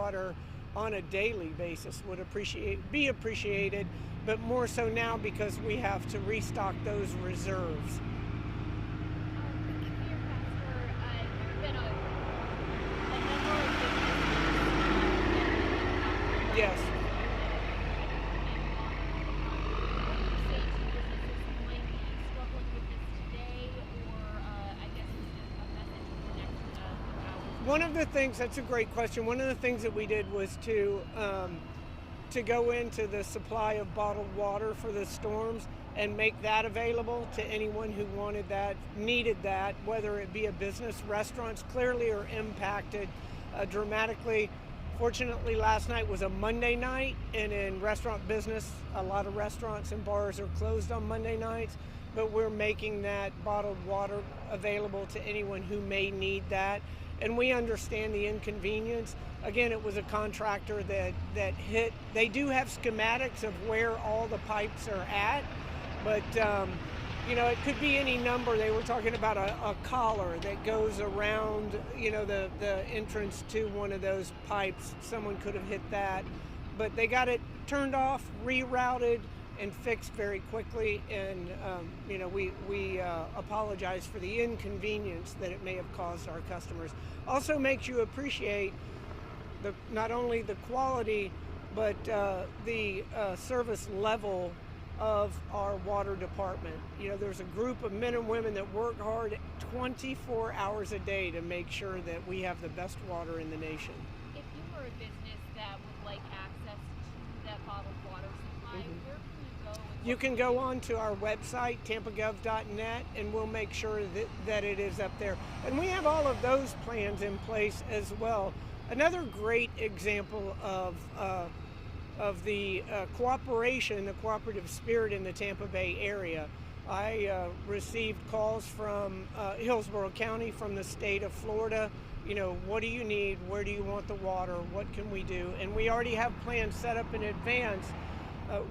water on a daily basis would be appreciated, but more so now because we have to restock those reserves. Yes. One of the things, that's a great question. One of the things that we did was to go into the supply of bottled water for the storms and make that available to anyone who wanted that, needed that, whether it be a business. Restaurants clearly are impacted dramatically. Fortunately, last night was a Monday night, and in restaurant business, a lot of restaurants and bars are closed on Monday nights, but we're making that bottled water available to anyone who may need that. And we understand the inconvenience. Again, it was a contractor that hit. They do have schematics of where all the pipes are at, but it could be any number. They were talking about a collar that goes around, the entrance to one of those pipes. Someone could have hit that, but they got it turned off, rerouted, and fixed very quickly. And we apologize for the inconvenience that it may have caused our customers. Also makes you appreciate not only the quality, but the service level of our water department. There's a group of men and women that work hard 24 hours a day to make sure that we have the best water in the nation. If you were a business that would like access to that bottled water supply, where can you go? You can go on to our website, tampagov.net, and we'll make sure that it is up there. And we have all of those plans in place as well. Another great example of the cooperation, the cooperative spirit in the Tampa Bay area. I received calls from Hillsborough County, from the state of Florida. What do you need? Where do you want the water? What can we do? And we already have plans set up in advance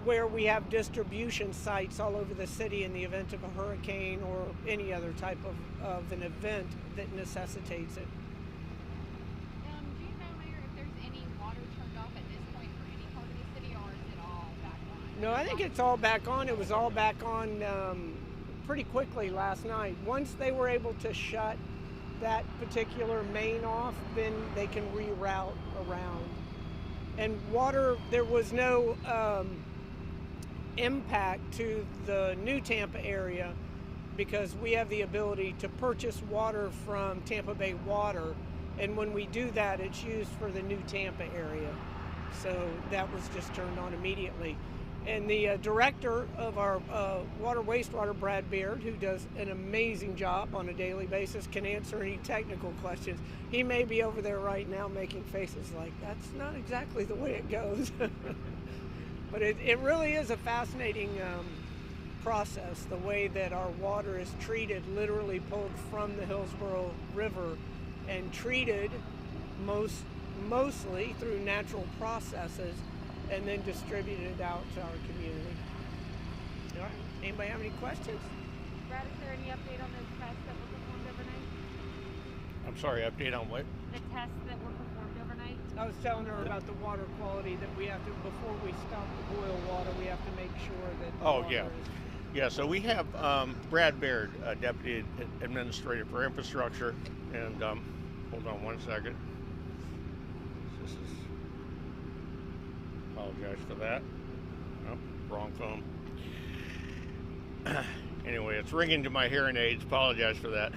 where we have distribution sites all over the city in the event of a hurricane or any other type of an event that necessitates it. Do you know, Mayor, if there's any water turned off at this point for any part of the city, or is it all back on? No, I think it's all back on. It was all back on pretty quickly last night. Once they were able to shut that particular main off, then they can reroute around. And water, there was no impact to the new Tampa area because we have the ability to purchase water from Tampa Bay Water, and when we do that, it's used for the new Tampa area. So that was just turned on immediately. And the director of our water wastewater, Brad Baird, who does an amazing job on a daily basis, can answer any technical questions. He may be over there right now making faces like, that's not exactly the way it goes. But it really is a fascinating process, the way that our water is treated, literally pulled from the Hillsborough River and treated mostly through natural processes, and then distributed out to our community. All right. Anybody have any questions? Brad, is there any update on those tests that were performed overnight? I'm sorry, update on what? The tests that were performed overnight? I was telling her about the water quality, that we have to, before we stop the boil water, we have to make sure that the water is... Yeah, so we have Brad Baird, Deputy Administrator for Infrastructure, and hold on one second. This is... Apologize for that. Oh, wrong phone. Anyway, it's ringing to my hearing aids. Apologize for that.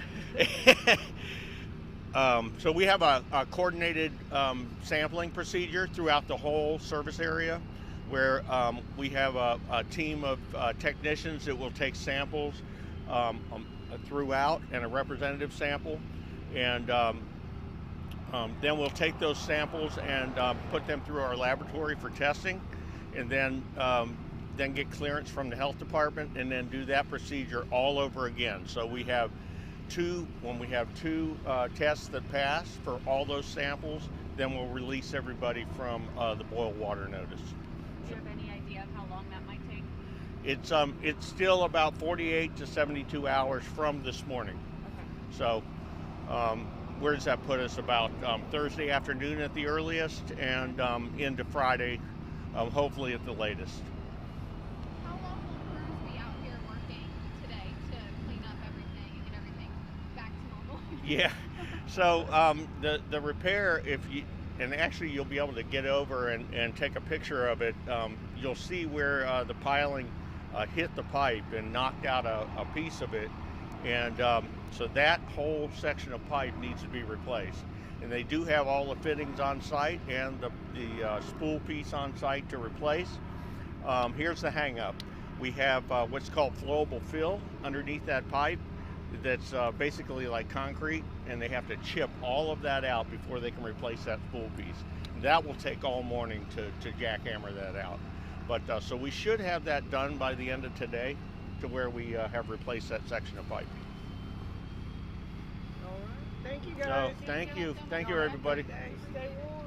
So we have a coordinated sampling procedure throughout the whole service area, where we have a team of technicians that will take samples throughout, and a representative sample, and then we'll take those samples and put them through our laboratory for testing, and then get clearance from the health department, and then do that procedure all over again. So we have when we have two tests that pass for all those samples, then we'll release everybody from the boil water notice. Do you have any idea of how long that might take? It's still about 48 to 72 hours from this morning. Okay. So where does that put us? About Thursday afternoon at the earliest, and into Friday, hopefully at the latest. How long will crews be out here working today to clean up everything and get everything back to normal? Yeah. So the repair, and actually you'll be able to get over and take a picture of it. You'll see where the piling hit the pipe and knocked out a piece of it, and so that whole section of pipe needs to be replaced. And they do have all the fittings on site and the spool piece on site to replace. Here's the hang up. We have what's called flowable fill underneath that pipe that's basically like concrete, and they have to chip all of that out before they can replace that spool piece. And that will take all morning to jackhammer that out. But so we should have that done by the end of today, to where we have replaced that section of pipe. All right. Thank you guys. So thank you everybody. Stay warm.